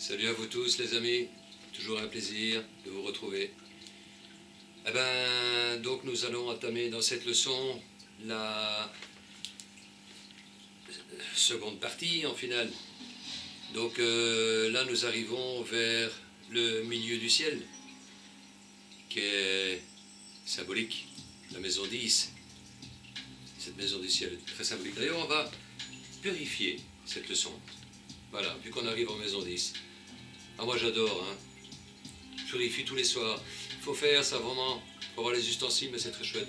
Salut à vous tous les amis, toujours un plaisir de vous retrouver. Eh ben, donc nous allons entamer dans cette leçon la seconde partie en finale. Donc là nous arrivons vers le milieu du ciel, qui est symbolique, la maison 10. Cette maison du ciel est très symbolique. D'ailleurs on va purifier cette leçon. Voilà, vu qu'on arrive en maison 10. Ah, moi j'adore, hein. Je purifie tous les soirs. Il faut faire ça vraiment, il faut avoir les ustensiles, mais c'est très chouette.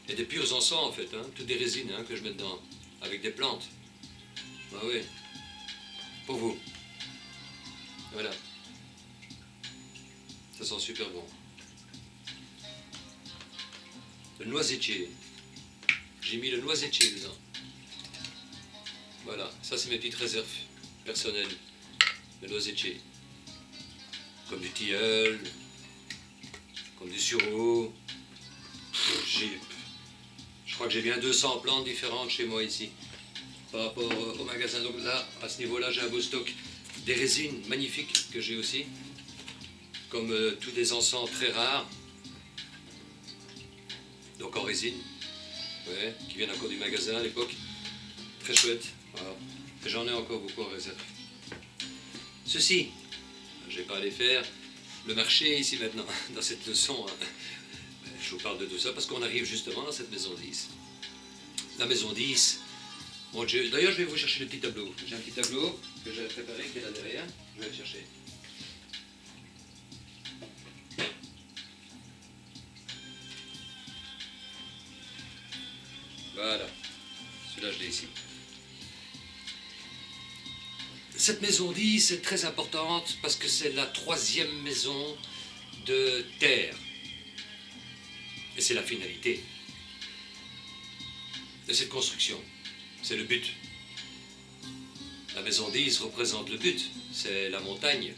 Et des purs encens en fait, hein. Toutes des résines hein, que je mets dedans, avec des plantes. Ah oui, pour vous. Voilà. Ça sent super bon. Le noisetier. J'ai mis le noisetier dedans. Voilà, ça c'est mes petites réserves personnelles. Le noisetier. Comme du tilleul, comme du sureau. Je crois que j'ai bien 200 plantes différentes chez moi ici, par rapport au magasin. Donc là, à ce niveau-là, j'ai un beau stock. Des résines magnifiques que j'ai aussi, comme tous des encens très rares, donc en résine, ouais, qui viennent encore du magasin à l'époque. Très chouette, voilà. Et j'en ai encore beaucoup en réserve. Ceci, je ne vais pas aller faire le marché ici maintenant, dans cette leçon. Hein. Je vous parle de tout ça parce qu'on arrive justement dans cette maison 10. La maison 10, bon, d'ailleurs je vais vous chercher le petit tableau. J'ai un petit tableau que j'avais préparé qui est là derrière, je vais le chercher. Voilà, celui-là je l'ai ici. Cette maison 10 est très importante parce que c'est la 3e maison de terre. Et c'est la finalité de cette construction. C'est le but. La maison 10 représente le but. C'est la montagne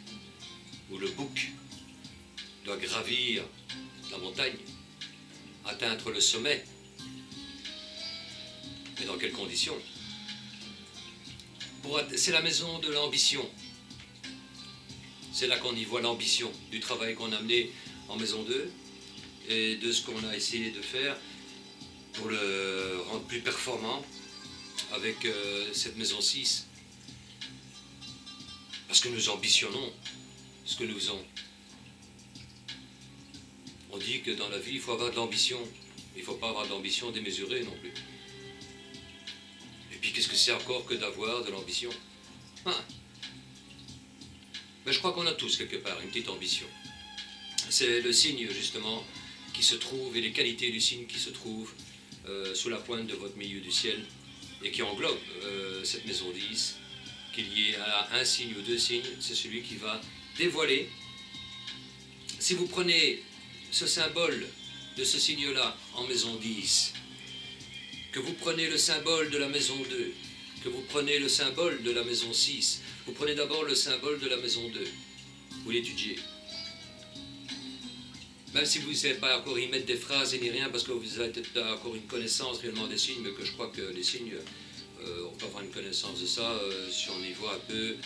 où le bouc doit gravir la montagne, atteindre le sommet. Mais dans quelles conditions ? C'est la maison de l'ambition. C'est là qu'on y voit l'ambition du travail qu'on a mené en maison 2 et de ce qu'on a essayé de faire pour le rendre plus performant avec cette maison 6. Parce que nous ambitionnons ce que nous faisons. On dit que dans la vie, il faut avoir de l'ambition. Il ne faut pas avoir de l'ambition démesurée non plus. Et puis qu'est-ce que c'est encore que d'avoir de l'ambition ? Mais je crois qu'on a tous quelque part une petite ambition. C'est le signe justement qui se trouve et les qualités du signe qui se trouvent sous la pointe de votre milieu du ciel et qui englobe cette maison 10, qu'il y ait un signe ou 2 signes, c'est celui qui va dévoiler. Si vous prenez ce symbole de ce signe-là en maison 10, que vous prenez le symbole de la maison 2, que vous prenez le symbole de la maison 6, vous prenez d'abord le symbole de la maison 2, vous l'étudiez. Même si vous ne savez pas encore y mettre des phrases et ni rien, parce que vous avez peut-être encore une connaissance réellement des signes, mais que je crois que les signes, on peut avoir une connaissance de ça si on y voit un peu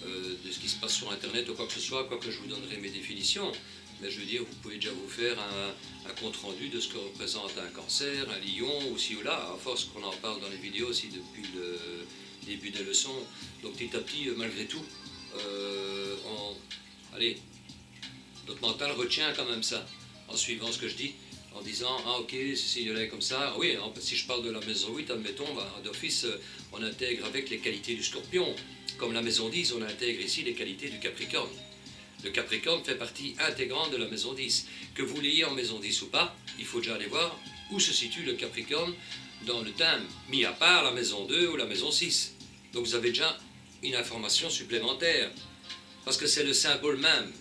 de ce qui se passe sur Internet ou quoi que ce soit, quoique je vous donnerai mes définitions. Mais je veux dire, vous pouvez déjà vous faire un compte-rendu de ce que représente un cancer, un lion, ou ci ou là, à force qu'on en parle dans les vidéos aussi depuis le début des leçons. Donc petit à petit, malgré tout, allez, notre mental retient quand même ça, en suivant ce que je dis, en disant, ah ok, ce signe-là est comme ça. Oui, si je parle de la maison 8, admettons, d'office, on intègre avec les qualités du scorpion. Comme la maison 10, on intègre ici les qualités du capricorne. Le Capricorne fait partie intégrante de la maison 10. Que vous l'ayez en maison 10 ou pas, il faut déjà aller voir où se situe le Capricorne dans le thème, mis à part la maison 2 ou la maison 6. Donc vous avez déjà une information supplémentaire, parce que c'est le symbole même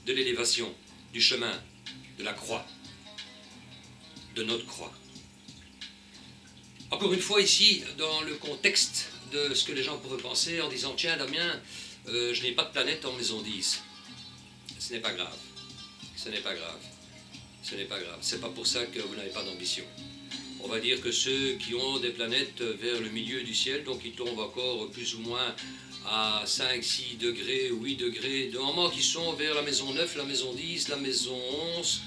de l'élévation, du chemin, de la croix, de notre croix. Encore une fois ici, dans le contexte de ce que les gens pourraient penser en disant « Tiens Damien, je n'ai pas de planète en maison 10 ». Ce n'est pas grave, ce n'est pas grave, ce n'est pas grave. C'est pas pour ça que vous n'avez pas d'ambition. On va dire que ceux qui ont des planètes vers le milieu du ciel, donc qui tombent encore plus ou moins à 5, 6 degrés, 8 degrés, de moments qui sont vers la maison 9, la maison 10, la maison 11.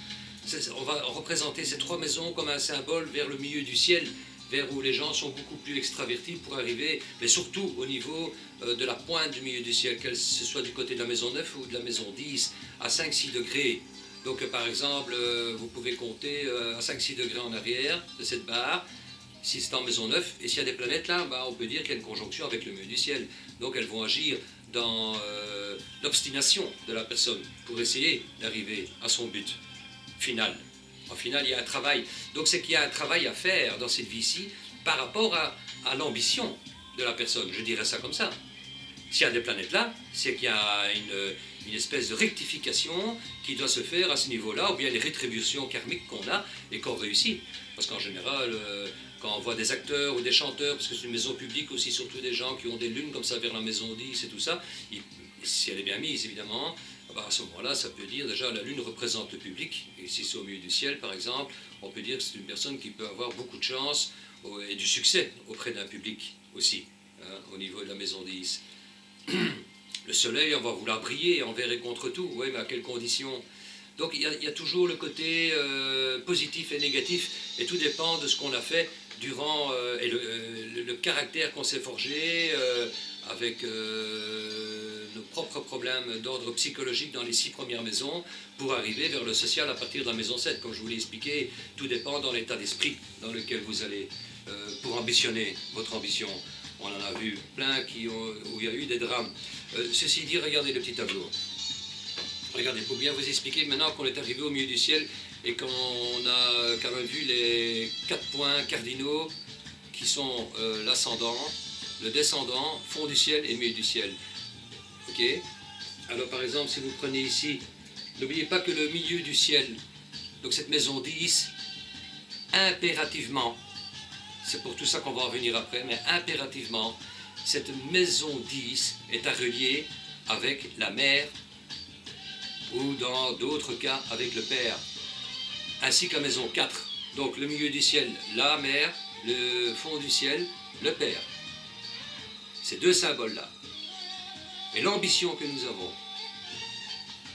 On va représenter ces 3 maisons comme un symbole vers le milieu du ciel, vers où les gens sont beaucoup plus extravertis pour arriver, mais surtout au niveau de la pointe du milieu du ciel, que ce soit du côté de la maison 9 ou de la maison 10, à 5-6 degrés. Donc par exemple, vous pouvez compter à 5-6 degrés en arrière de cette barre, si c'est en maison 9, et s'il y a des planètes là, on peut dire qu'il y a une conjonction avec le milieu du ciel. Donc elles vont agir dans l'obstination de la personne pour essayer d'arriver à son but final. En final, il y a un travail. Donc c'est qu'il y a un travail à faire dans cette vie-ci par rapport à l'ambition de la personne. Je dirais ça comme ça. S'il y a des planètes là, c'est qu'il y a une espèce de rectification qui doit se faire à ce niveau-là, ou bien les rétributions karmiques qu'on a et qu'on réussit. Parce qu'en général, quand on voit des acteurs ou des chanteurs, parce que c'est une maison publique aussi, surtout des gens qui ont des lunes comme ça vers la maison 10 et tout ça, si elle est bien mise évidemment, à ce moment-là, ça peut dire déjà la lune représente le public, et si c'est au milieu du ciel par exemple, on peut dire que c'est une personne qui peut avoir beaucoup de chance et du succès auprès d'un public aussi, hein, au niveau de la maison 10. Le soleil, on va vouloir briller envers et contre tout, oui, mais à quelles conditions? Donc il y a toujours le côté positif et négatif, et tout dépend de ce qu'on a fait durant, et le caractère qu'on s'est forgé avec nos propres problèmes d'ordre psychologique dans les 6 premières maisons, pour arriver vers le social à partir de la maison 7. Comme je vous l'ai expliqué, tout dépend dans l'état d'esprit dans lequel vous allez, pour ambitionner votre ambition. On en a vu plein où il y a eu des drames. Ceci dit, regardez le petit tableau. Regardez, pour bien vous expliquer, maintenant qu'on est arrivé au milieu du ciel et qu'on a quand même vu les 4 points cardinaux qui sont l'ascendant, le descendant, fond du ciel et milieu du ciel. Ok? Alors par exemple, si vous prenez ici, n'oubliez pas que le milieu du ciel, donc cette maison 10, impérativement, c'est pour tout ça qu'on va en revenir après, mais impérativement, cette maison 10 est à relier avec la mère, ou dans d'autres cas avec le père, ainsi que la maison 4. Donc le milieu du ciel, la mère, le fond du ciel, le père. Ces 2 symboles-là. Et l'ambition que nous avons,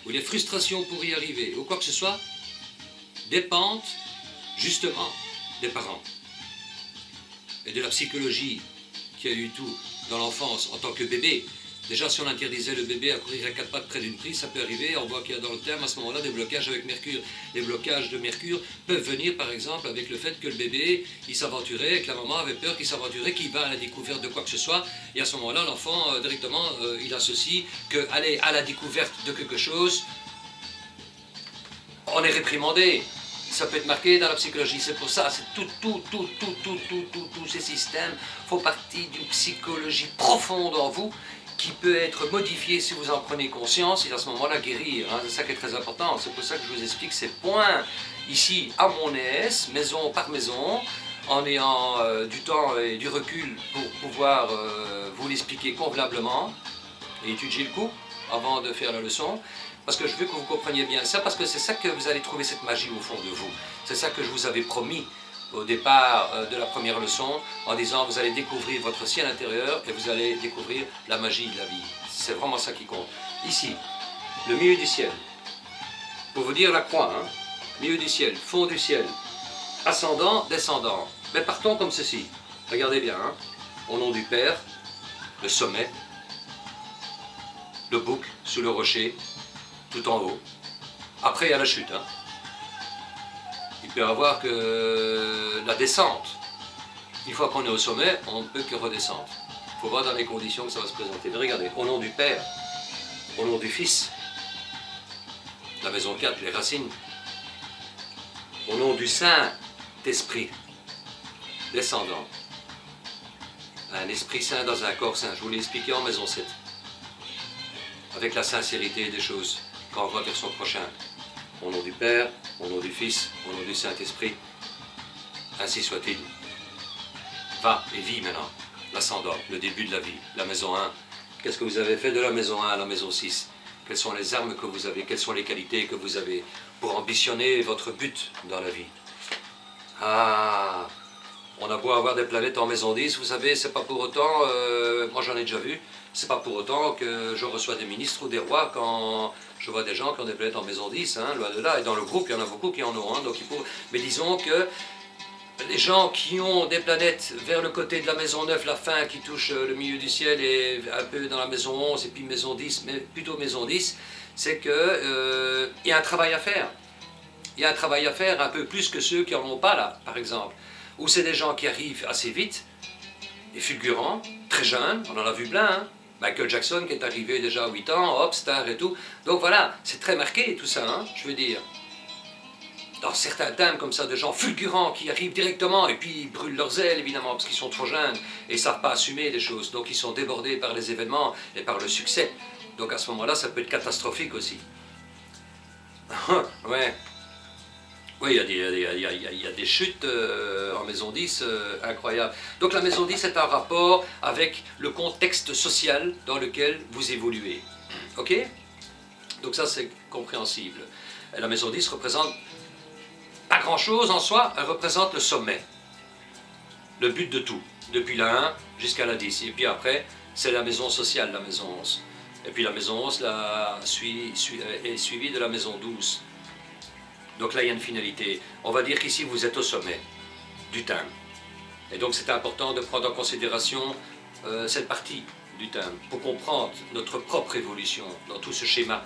ou les frustrations pour y arriver, ou quoi que ce soit, dépendent justement des parents. Et de la psychologie qui a eu tout dans l'enfance en tant que bébé. Déjà, si on interdisait le bébé à courir à 4 pattes près d'une prise, ça peut arriver. On voit qu'il y a dans le terme, à ce moment-là, des blocages avec Mercure. Les blocages de Mercure peuvent venir, par exemple, avec le fait que le bébé, il s'aventurait, que la maman avait peur qu'il s'aventurait, qu'il va à la découverte de quoi que ce soit. Et à ce moment-là, l'enfant, directement, il associe qu'aller à la découverte de quelque chose, on est réprimandé. Ça peut être marqué dans la psychologie. C'est pour ça, c'est tous ces systèmes font partie d'une psychologie profonde en vous, qui peut être modifié si vous en prenez conscience et à ce moment-là guérir. Hein, c'est ça qui est très important. C'est pour ça que je vous explique ces points ici à mon aise, maison par maison, en ayant du temps et du recul pour pouvoir vous l'expliquer convenablement et étudier le coup avant de faire la leçon. Parce que je veux que vous compreniez bien ça, parce que c'est ça que vous allez trouver cette magie au fond de vous. C'est ça que je vous avais promis au départ de la première leçon, en disant vous allez découvrir votre ciel intérieur et vous allez découvrir la magie de la vie. C'est vraiment ça qui compte. Ici, le milieu du ciel. Pour vous dire la croix, hein. Milieu du ciel, fond du ciel, ascendant, descendant. Mais partons comme ceci. Regardez bien, hein. Au nom du Père, le sommet, le bouc sous le rocher, tout en haut. Après, il y a la chute, hein. Il peut y avoir que la descente. Une fois qu'on est au sommet, on ne peut que redescendre. Il faut voir dans les conditions que ça va se présenter. Mais regardez, au nom du Père, au nom du Fils, la maison 4, les racines, au nom du Saint-Esprit, descendant. Un Esprit Saint dans un corps saint. Je vous l'ai expliqué en maison 7. Avec la sincérité des choses, quand on va vers son prochain. Au nom du Père, au nom du Fils, au nom du Saint-Esprit, ainsi soit-il. Va et vis maintenant, l'ascendant, le début de la vie, la maison 1. Qu'est-ce que vous avez fait de la maison 1 à la maison 6? Quelles sont les armes que vous avez? Quelles sont les qualités que vous avez pour ambitionner votre but dans la vie? Ah, on a a beau avoir des planètes en maison 10, vous savez, c'est pas pour autant, moi j'en ai déjà vu, c'est pas pour autant que je reçois des ministres ou des rois quand je vois des gens qui ont des planètes en maison 10, hein, loin de là, et dans le groupe, il y en a beaucoup qui en ont, hein, donc il faut... Mais disons que les gens qui ont des planètes vers le côté de la maison 9, la fin, qui touche le milieu du ciel, et un peu dans la maison 11, et puis maison 10, mais plutôt maison 10, c'est que il y a un travail à faire. Il y a un travail à faire un peu plus que ceux qui n'en ont pas là, par exemple. Ou c'est des gens qui arrivent assez vite, et fulgurants, très jeunes, on en a vu plein, hein. Michael Jackson qui est arrivé déjà à 8 ans, hop, star et tout. Donc voilà, c'est très marqué tout ça, hein, je veux dire. Dans certains thèmes comme ça, de gens fulgurants qui arrivent directement et puis ils brûlent leurs ailes évidemment parce qu'ils sont trop jeunes et ne savent pas assumer les choses. Donc ils sont débordés par les événements et par le succès. Donc à ce moment-là, ça peut être catastrophique aussi. Ouais. Oui, il y a des chutes en maison 10 incroyables. Donc la maison 10 est un rapport avec le contexte social dans lequel vous évoluez. Ok? Donc ça c'est compréhensible. Et la maison 10 représente pas grand-chose en soi, elle représente le sommet. Le but de tout, depuis la 1 jusqu'à la 10. Et puis après, c'est la maison sociale, la maison 11. Et puis la maison 11 est suivie de la maison 12. Donc là, il y a une finalité. On va dire qu'ici, vous êtes au sommet du thème. Et donc, c'est important de prendre en considération cette partie du thème pour comprendre notre propre évolution dans tout ce schéma.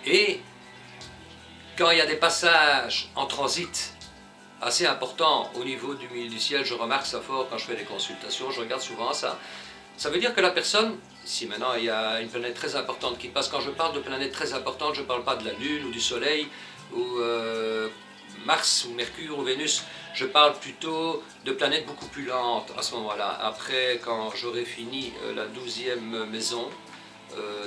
Et quand il y a des passages en transit assez importants au niveau du milieu du ciel, je remarque ça fort quand je fais des consultations, je regarde souvent ça. Ça veut dire que la personne, si maintenant il y a une planète très importante qui passe, quand je parle de planète très importante, je ne parle pas de la Lune ou du Soleil ou Mars ou Mercure ou Vénus, je parle plutôt de planètes beaucoup plus lentes à ce moment-là. Après, quand j'aurai fini la 12e maison,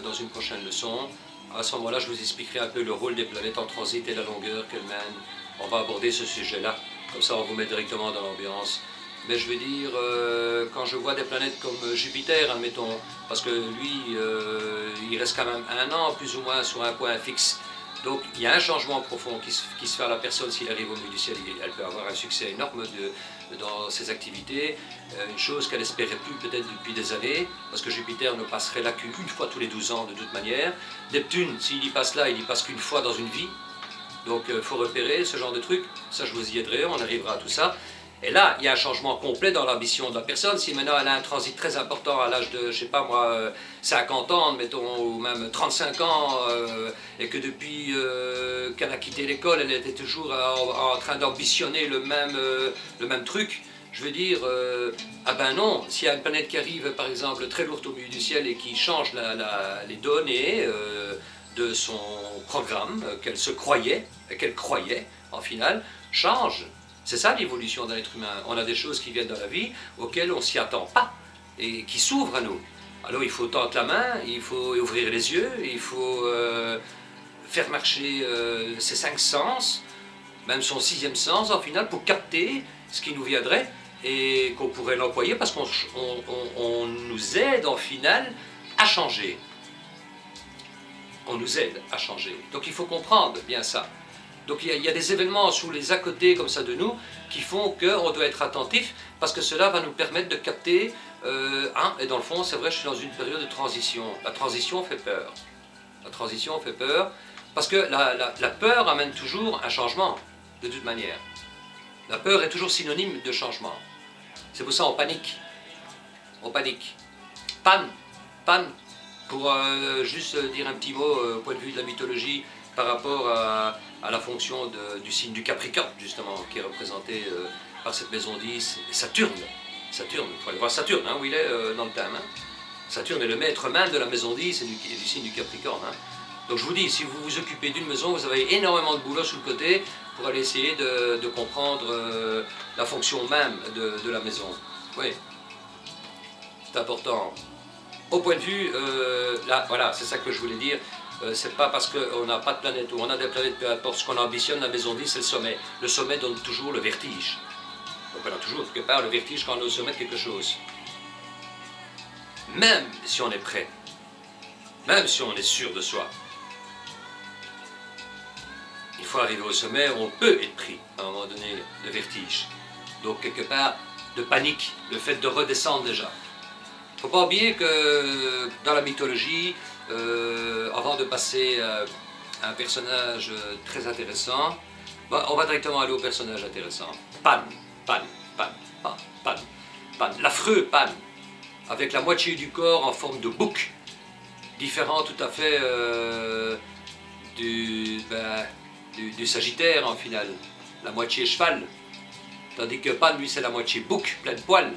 dans une prochaine leçon, à ce moment-là, je vous expliquerai un peu le rôle des planètes en transit et la longueur qu'elles mènent. On va aborder ce sujet-là, comme ça on vous met directement dans l'ambiance. Mais je veux dire, quand je vois des planètes comme Jupiter, admettons, parce que lui, il reste quand même 1 an, plus ou moins, sur un point fixe. Donc il y a un changement profond qui se fait à la personne s'il arrive au milieu du ciel. Elle peut avoir un succès énorme dans ses activités, une chose qu'elle n'espérait plus peut-être depuis des années, parce que Jupiter ne passerait là qu'une fois tous les 12 ans de toute manière. Neptune, s'il y passe là, il y passe qu'une fois dans une vie. Donc il faut repérer ce genre de trucs, ça je vous y aiderai, on arrivera à tout ça. Et là, il y a un changement complet dans l'ambition de la personne. Si maintenant elle a un transit très important à l'âge de, je sais pas moi, 50 ans, mettons, ou même 35 ans, et que depuis qu'elle a quitté l'école, elle était toujours en train d'ambitionner le même truc, je veux dire, ah ben non, s'il y a une planète qui arrive, par exemple, très lourde au milieu du ciel et qui change les données de son programme, qu'elle croyait, en finale, change. C'est ça l'évolution d'un être humain. On a des choses qui viennent dans la vie auxquelles on ne s'y attend pas et qui s'ouvrent à nous. Alors il faut tendre la main, il faut ouvrir les yeux, il faut faire marcher ses 5 sens, même son 6e sens en final, pour capter ce qui nous viendrait et qu'on pourrait l'employer parce qu'on nous aide en final à changer. On nous aide à changer. Donc il faut comprendre bien ça. Donc il y a des événements sous les à-côté comme ça de nous qui font qu'on doit être attentif parce que cela va nous permettre de capter, et dans le fond c'est vrai je suis dans une période de transition. La transition fait peur. La transition fait peur parce que la peur amène toujours un changement de toute manière. La peur est toujours synonyme de changement. C'est pour ça on panique. On panique. Panne. Pour juste dire un petit mot au point de vue de la mythologie par rapport à la fonction du signe du Capricorne, justement, qui est représenté par cette maison 10, Saturne. Saturne, il faut aller voir Saturne, hein, où il est dans le thème. Hein. Saturne est le maître-main de la maison 10 et du signe du Capricorne. Hein. Donc je vous dis, si vous vous occupez d'une maison, vous avez énormément de boulot sur le côté pour aller essayer de comprendre la fonction même de la maison. Oui, c'est important. Au point de vue, là, voilà, c'est ça que je voulais dire. C'est pas parce qu'on n'a pas de planète ou on a des planètes, peu importe ce qu'on ambitionne, la maison 10 c'est le sommet. Le sommet donne toujours le vertige. Donc on a toujours quelque part le vertige quand on est au sommet de quelque chose. Même si on est prêt, même si on est sûr de soi, il faut arriver au sommet où on peut être pris à un moment donné de vertige. Donc quelque part de panique, le fait de redescendre déjà. Il ne faut pas oublier que dans la mythologie, avant de passer à un personnage très intéressant, on va directement aller au personnage intéressant. Pan, Pan, Pan, Pan, Pan, Pan, l'affreux Pan, avec la moitié du corps en forme de bouc, différent tout à fait du Sagittaire en final, la moitié cheval, tandis que Pan, lui, c'est la moitié bouc, plein de poils.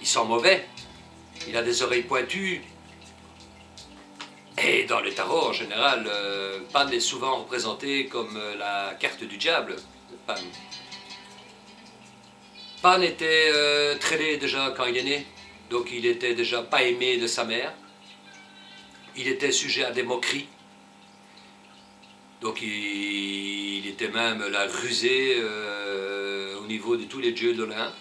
Il sent mauvais, il a des oreilles pointues, et dans le tarot en général, Pan est souvent représenté comme la carte du diable, Pan. Pan était très laid déjà quand il est né, donc il était déjà pas aimé de sa mère, il était sujet à des moqueries, donc il était même la rusée au niveau de tous les dieux de l'Olympe.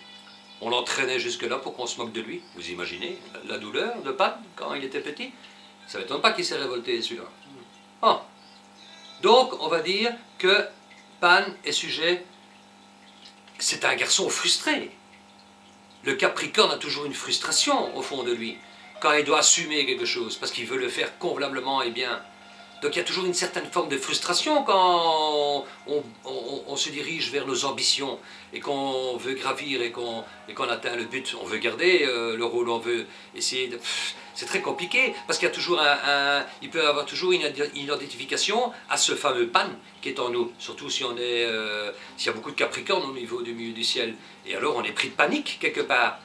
On l'entraînait jusque-là pour qu'on se moque de lui. Vous imaginez la douleur de Pan quand il était petit? Ça ne m'étonne pas qu'il s'est révolté celui-là. Oh. Donc on va dire que Pan est sujet, c'est un garçon frustré. Le Capricorne a toujours une frustration au fond de lui, quand il doit assumer quelque chose, parce qu'il veut le faire convenablement et bien. Donc il y a toujours une certaine forme de frustration quand on se dirige vers nos ambitions et qu'on veut gravir et qu'on atteint le but. On veut garder le rôle, on veut essayer de... C'est très compliqué parce qu'il y a toujours il peut y avoir toujours une identification à ce fameux Pan qui est en nous, surtout si on est, s'il y a beaucoup de Capricornes au niveau du milieu du ciel. Et alors on est pris de panique quelque part.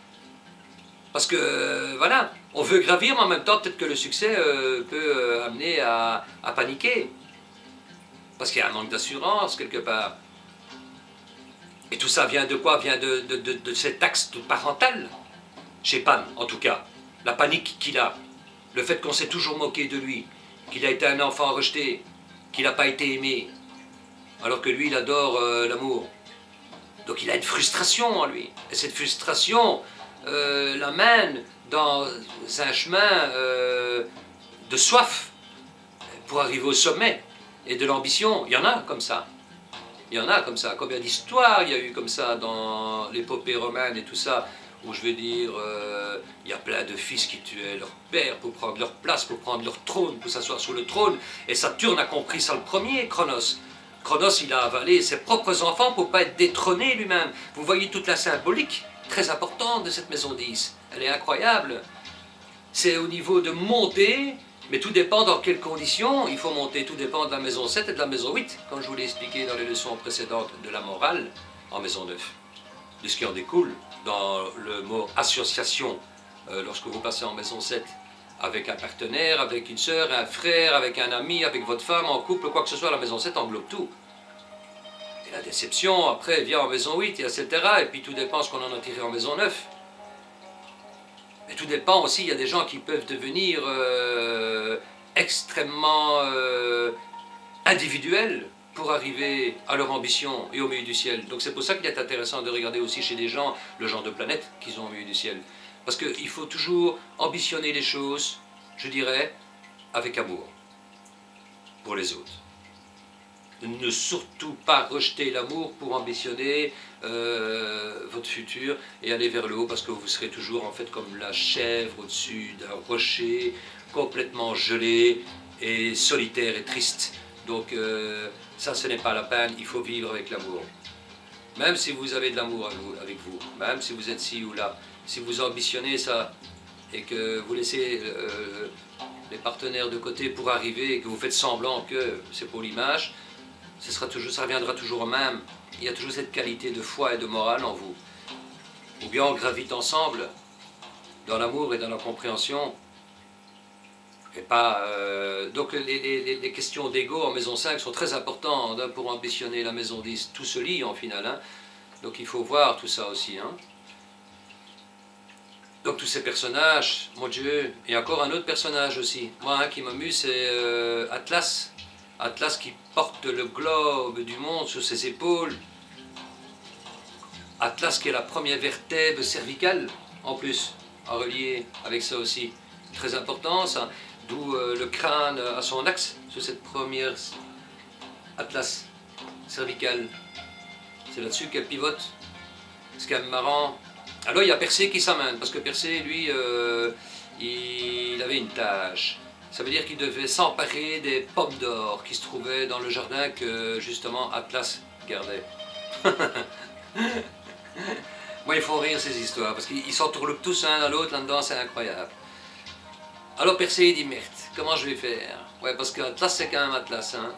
Parce que, voilà, on veut gravir, mais en même temps, peut-être que le succès peut amener à paniquer. Parce qu'il y a un manque d'assurance, quelque part. Et tout ça vient de quoi? Vient de cet axe parental, chez Pan, en tout cas. La panique qu'il a, le fait qu'on s'est toujours moqué de lui, qu'il a été un enfant rejeté, qu'il n'a pas été aimé, alors que lui, il adore l'amour. Donc il a une frustration en lui. Et cette frustration... l'amène dans un chemin de soif pour arriver au sommet et de l'ambition. Il y en a comme ça. Il y en a comme ça. Combien d'histoires il y a eu comme ça dans l'épopée romaine et tout ça, où je veux dire, il y a plein de fils qui tuaient leur père pour prendre leur place, pour prendre leur trône, pour s'asseoir sur le trône. Et Saturne a compris ça le premier, Cronos. Cronos, il a avalé ses propres enfants pour ne pas être détrôné lui-même. Vous voyez toute la symbolique très importante de cette maison 10. Elle est incroyable. C'est au niveau de monter, mais tout dépend dans quelles conditions il faut monter. Tout dépend de la maison 7 et de la maison 8, comme je vous l'ai expliqué dans les leçons précédentes de la morale en maison 9. De ce qui en découle dans le mot association, lorsque vous passez en maison 7, avec un partenaire, avec une sœur, un frère, avec un ami, avec votre femme, en couple, quoi que ce soit, la maison 7 englobe tout. La déception, après, vient en maison 8, etc. Et puis tout dépend ce qu'on en a tiré en maison 9. Et tout dépend aussi, il y a des gens qui peuvent devenir extrêmement individuels pour arriver à leur ambition et au milieu du ciel. Donc c'est pour ça qu'il est intéressant de regarder aussi chez des gens le genre de planète qu'ils ont au milieu du ciel. Parce qu'il faut toujours ambitionner les choses, je dirais, avec amour pour les autres. Ne surtout pas rejeter l'amour pour ambitionner votre futur et aller vers le haut, parce que vous serez toujours en fait comme la chèvre au-dessus d'un rocher complètement gelé et solitaire et triste. Donc ça, ce n'est pas la peine, il faut vivre avec l'amour. Même si vous avez de l'amour avec vous, même si vous êtes ci ou là, si vous ambitionnez ça et que vous laissez les partenaires de côté pour arriver et que vous faites semblant que c'est pour l'image, ça reviendra toujours au même. Il y a toujours cette qualité de foi et de morale en vous. Ou bien on gravite ensemble dans l'amour et dans la compréhension. Et pas, donc les questions d'ego en maison 5 sont très importantes hein, pour ambitionner la maison 10. Tout se lie en final. Hein. Donc il faut voir tout ça aussi. Hein. Donc tous ces personnages, mon Dieu, et encore un autre personnage aussi. Moi, qui m'amuse, c'est Atlas. Atlas qui porte le globe du monde sur ses épaules. Atlas qui est la première vertèbre cervicale, en plus, en relié avec ça aussi. Très important, ça. D'où le crâne à son axe, sur cette première Atlas cervicale. C'est là-dessus qu'elle pivote. Ce qui est marrant. Alors il y a Persée qui s'amène, parce que Persée, lui, il avait une tâche. Ça veut dire qu'il devait s'emparer des pommes d'or qui se trouvaient dans le jardin que justement Atlas gardait. Moi, il faut rire ces histoires, parce qu'ils s'entourloupent tous l'un à l'autre là-dedans, c'est incroyable. Alors Persée il dit merde, comment je vais faire? Ouais, parce qu'Atlas c'est quand même Atlas, hein.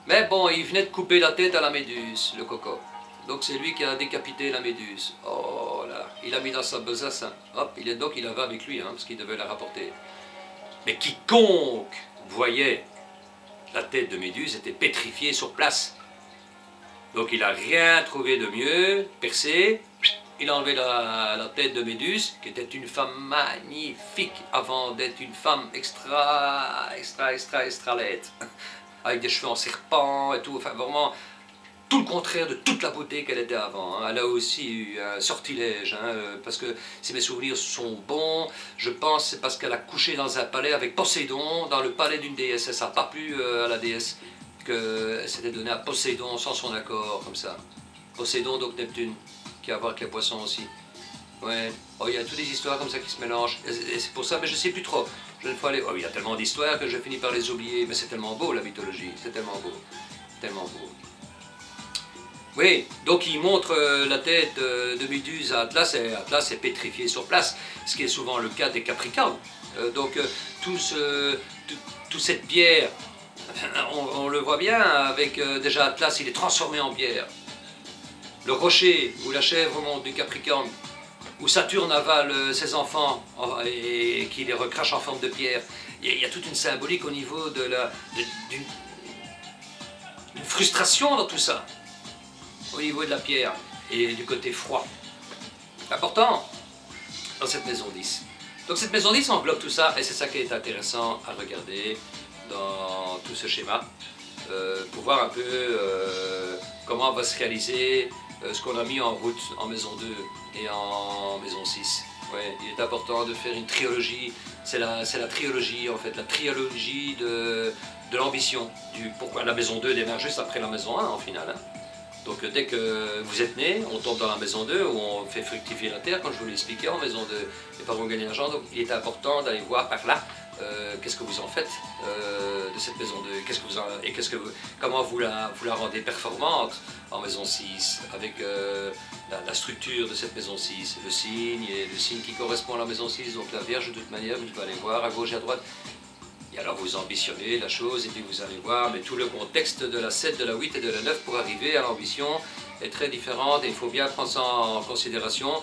Mais bon, il venait de couper la tête à la méduse, le coco. Donc c'est lui qui a décapité la méduse. Oh là, il a mis dans sa besace, hein. Hop, donc il avait avec lui, hein, parce qu'il devait la rapporter. Mais quiconque voyait la tête de méduse était pétrifié sur place. Donc il n'a rien trouvé de mieux, Persée. Il a enlevé la tête de Méduse, qui était une femme magnifique avant d'être une femme extra laide, avec des cheveux en serpent et tout, enfin vraiment tout le contraire de toute la beauté qu'elle était avant. Elle a aussi eu un sortilège, parce que si mes souvenirs sont bons, je pense c'est parce qu'elle a couché dans un palais avec Poséidon, dans le palais d'une déesse, et ça n'a pas plu à la déesse, qu'elle s'était donnée à Poséidon sans son accord, comme ça. Poséidon, donc Neptune, qui a à voir avec les poissons aussi. Ouais, oh, il y a toutes des histoires comme ça qui se mélangent, et c'est pour ça, mais je ne sais plus trop. Je faut aller. Oh, il y a tellement d'histoires que je finis par les oublier, mais c'est tellement beau la mythologie, c'est tellement beau, tellement beau. Oui, donc il montre la tête de Méduse à Atlas, et Atlas est pétrifié sur place, ce qui est souvent le cas des Capricornes. Donc toute cette pierre, on le voit bien, avec déjà Atlas, il est transformé en pierre. Le rocher où la chèvre monte du Capricorne, où Saturne avale ses enfants et qui les recrache en forme de pierre. Il y a toute une symbolique au niveau d'une frustration dans tout ça, au niveau de la pierre et du côté froid. Important dans cette maison 10. Donc cette maison 10 englobe tout ça, et c'est ça qui est intéressant à regarder dans tout ce schéma, pour voir un peu comment va se réaliser ce qu'on a mis en route en maison 2 et en maison 6. Ouais, il est important de faire une trilogie, c'est la trilogie en fait, la trilogie de l'ambition. Pourquoi la maison 2 démarre juste après la maison 1 en finale. Donc dès que vous êtes né, on tombe dans la maison 2 où on fait fructifier la terre, comme je vous l'ai expliqué, en maison 2, les parents gagnent l'argent. Donc il est important d'aller voir par là qu'est-ce que vous en faites de cette maison 2, comment vous la rendez performante en maison 6, avec la structure de cette maison 6, le signe qui correspond à la maison 6, donc la Vierge de toute manière, vous devez aller voir à gauche et à droite. Et alors vous ambitionnez la chose et puis vous allez voir, mais tout le contexte de la 7, de la 8 et de la 9 pour arriver à l'ambition est très différent, et il faut bien prendre ça en considération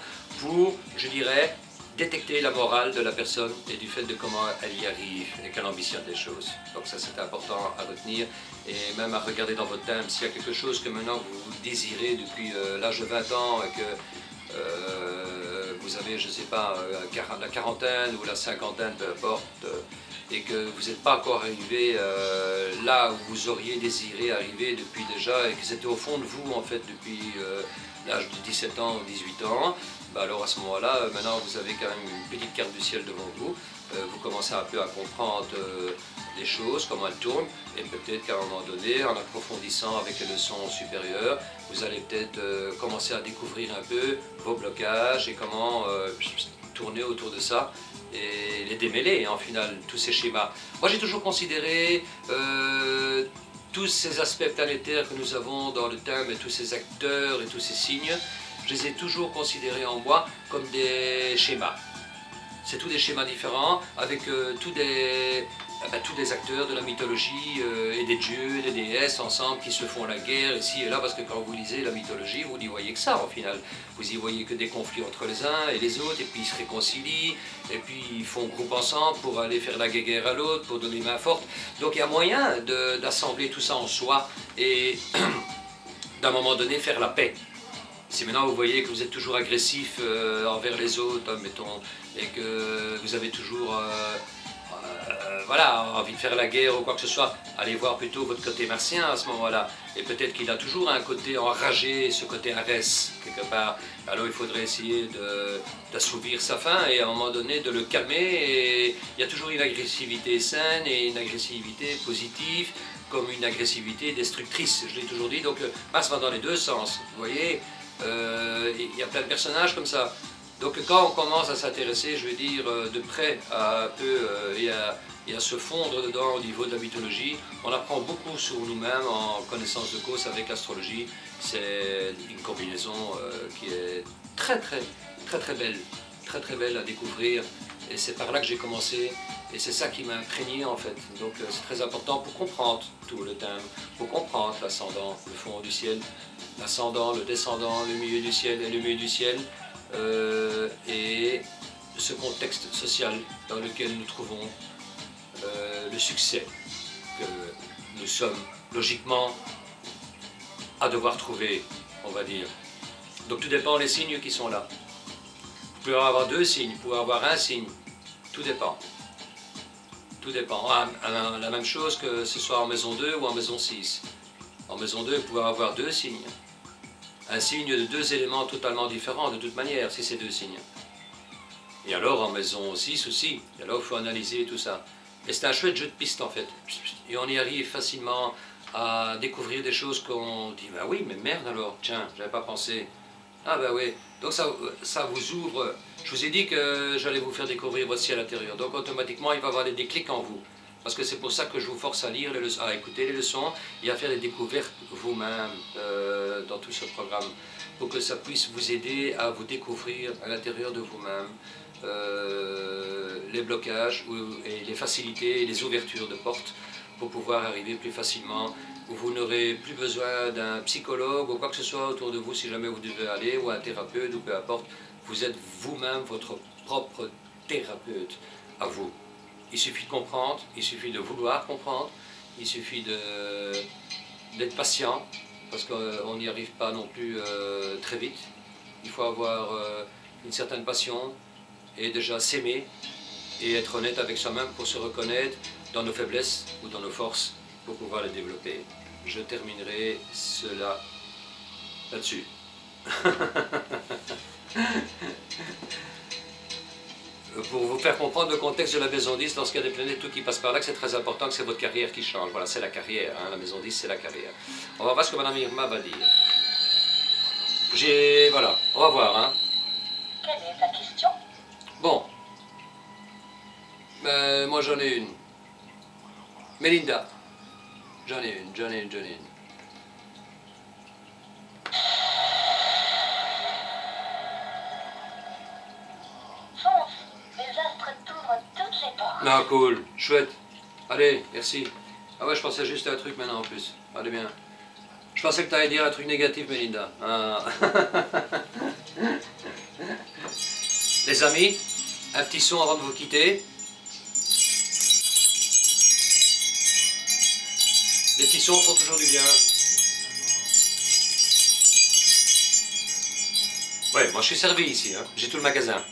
pour, je dirais, détecter la morale de la personne et du fait de comment elle y arrive et qu'elle ambitionne les choses. Donc ça c'est important à retenir et même à regarder dans votre thème s'il y a quelque chose que maintenant vous désirez depuis l'âge de 20 ans et que vous avez, je ne sais pas, la quarantaine ou la cinquantaine, peu importe, et que vous n'êtes pas encore arrivé là où vous auriez désiré arriver depuis déjà et que c'était au fond de vous en fait depuis l'âge de 17 ans ou 18 ans, bah alors à ce moment-là, maintenant vous avez quand même une petite carte du ciel devant vous, vous commencez un peu à comprendre les choses, comment elles tournent, et peut-être qu'à un moment donné, en approfondissant avec les leçons supérieures, vous allez peut-être commencer à découvrir un peu vos blocages et comment tourner autour de ça et les démêler en final, tous ces schémas. Moi j'ai toujours considéré tous ces aspects planétaires que nous avons dans le thème et tous ces acteurs et tous ces signes, je les ai toujours considérés en moi comme des schémas. C'est tous des schémas différents avec tous des acteurs de la mythologie et des dieux et des déesses ensemble qui se font la guerre ici et là, parce que quand vous lisez la mythologie, vous n'y voyez que ça au final. Vous y voyez que des conflits entre les uns et les autres, et puis ils se réconcilient, et puis ils font groupe ensemble pour aller faire la guerre à l'autre, pour donner main forte. Donc il y a moyen d'assembler tout ça en soi et d'un moment donné faire la paix. Si maintenant vous voyez que vous êtes toujours agressif envers les autres, mettons, et que vous avez toujours voilà, envie de faire la guerre ou quoi que ce soit, allez voir plutôt votre côté martien à ce moment-là. Et peut-être qu'il a toujours un côté enragé, ce côté Arès, quelque part. Alors il faudrait essayer d'assouvir sa faim et à un moment donné de le calmer. Et il y a toujours une agressivité saine et une agressivité positive comme une agressivité destructrice, je l'ai toujours dit, donc Mars va dans les deux sens, vous voyez, il y a plein de personnages comme ça. Donc quand on commence à s'intéresser, je veux dire, de près à un peu et à se fondre dedans au niveau de la mythologie, on apprend beaucoup sur nous-mêmes en connaissance de cause avec l'astrologie. C'est une combinaison qui est très belle à découvrir. Et c'est par là que j'ai commencé. Et c'est ça qui m'a imprégné en fait. Donc c'est très important pour comprendre tout le thème, pour comprendre l'ascendant, le fond du ciel, l'ascendant, le descendant, le milieu du ciel et le milieu du ciel. Et ce contexte social dans lequel nous trouvons le succès que nous sommes logiquement à devoir trouver, on va dire. Donc tout dépend des signes qui sont là. Vous pouvez avoir deux signes, vous pouvez avoir un signe, tout dépend. Tout dépend. La même chose que ce soit en maison 2 ou en maison 6. En maison 2, vous pouvez avoir deux signes. Un signe de deux éléments totalement différents de toute manière, si c'est deux signes. Et alors en maison 6 aussi, et alors il faut analyser tout ça. Et c'est un chouette jeu de piste en fait. Et on y arrive facilement à découvrir des choses qu'on dit, bah oui, mais merde alors, tiens, j'avais pas pensé. Ah bah oui, donc ça vous ouvre. Je vous ai dit que j'allais vous faire découvrir votre ciel intérieur, donc automatiquement il va y avoir des déclics en vous. Parce que c'est pour ça que je vous force à lire les leçons, à écouter les leçons et à faire des découvertes vous-même dans tout ce programme, pour que ça puisse vous aider à vous découvrir à l'intérieur de vous-même les blocages et les facilités et les ouvertures de portes pour pouvoir arriver plus facilement, où vous n'aurez plus besoin d'un psychologue ou quoi que ce soit autour de vous si jamais vous devez aller, ou un thérapeute ou peu importe. Vous êtes vous-même votre propre thérapeute à vous. Il suffit de comprendre, il suffit de vouloir comprendre, il suffit d'être patient, parce qu'on n'y arrive pas non plus très vite. Il faut avoir une certaine passion et déjà s'aimer et être honnête avec soi-même pour se reconnaître dans nos faiblesses ou dans nos forces pour pouvoir les développer. Je terminerai cela là-dessus. Pour vous faire comprendre le contexte de la maison 10, lorsqu'il y a des planètes tout qui passent par là, que c'est très important, que c'est votre carrière qui change. Voilà, c'est la carrière, hein, la maison 10 c'est la carrière. On va voir ce que Madame Irma va dire. Voilà, on va voir. Hein. Quelle est ta question? Bon. Moi j'en ai une. Mélinda. J'en ai une. Fonce, les astres t'ouvrent toutes les portes. Ah cool, chouette. Allez, merci. Ah ouais, je pensais juste à un truc maintenant en plus. Allez bien. Je pensais que tu allais dire un truc négatif, Mélinda. Ah. Les amis, un petit son avant de vous quitter. Les petits sons font toujours du bien. Ouais, moi je suis servi ici, hein. J'ai tout le magasin.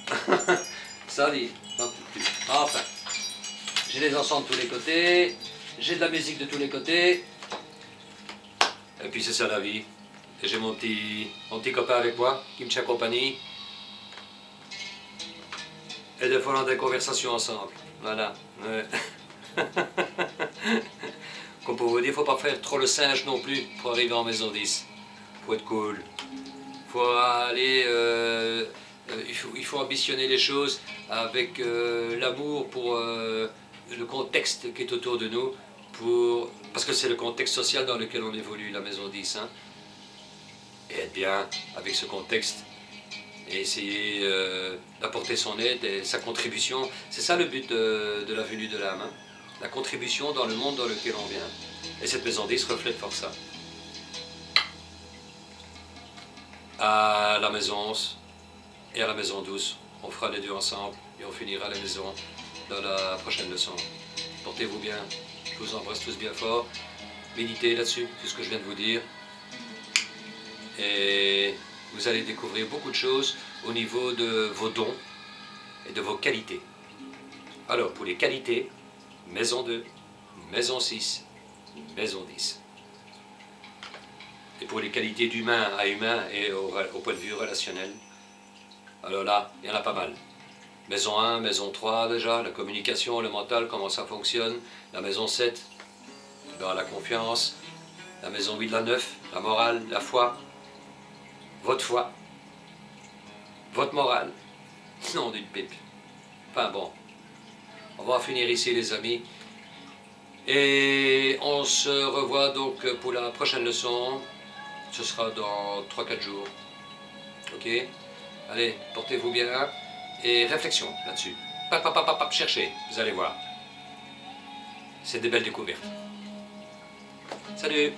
Ça dit. Enfin. J'ai des encens de tous les côtés. J'ai de la musique de tous les côtés. Et puis c'est ça la vie. Et j'ai mon petit copain avec moi qui me tient compagnie. Et des fois on a des conversations ensemble. Voilà. Ouais. Comme pour vous dire, il ne faut pas faire trop le singe non plus pour arriver en maison 10. Il faut être cool. Faut aller, il faut ambitionner les choses avec l'amour pour le contexte qui est autour de nous. Parce que c'est le contexte social dans lequel on évolue, la maison 10. Hein. Et être bien avec ce contexte. Et essayer d'apporter son aide et sa contribution. C'est ça le but de la venue de l'âme. Hein. La contribution dans le monde dans lequel on vient. Et cette maison 10 reflète fort ça. À la maison 11 et à la maison 12, on fera les deux ensemble et on finira la maison dans la prochaine leçon. Portez-vous bien, je vous embrasse tous bien fort. Méditez là-dessus, c'est ce que je viens de vous dire. Et vous allez découvrir beaucoup de choses au niveau de vos dons et de vos qualités. Alors, pour les qualités, maison 2, maison 6, maison 10. Et pour les qualités d'humain à humain et au point de vue relationnel, alors là, il y en a pas mal. Maison 1, maison 3 déjà, la communication, le mental, comment ça fonctionne. La maison 7, Dans la confiance, la maison 8 de la 9, la morale, la foi, votre morale. Non, d'une pipe. Enfin bon, on va en finir ici les amis. Et on se revoit donc pour la prochaine leçon. Ce sera dans 3-4 jours. Ok? Allez, portez-vous bien. Et réflexion là-dessus. Cherchez, vous allez voir. C'est des belles découvertes. Salut!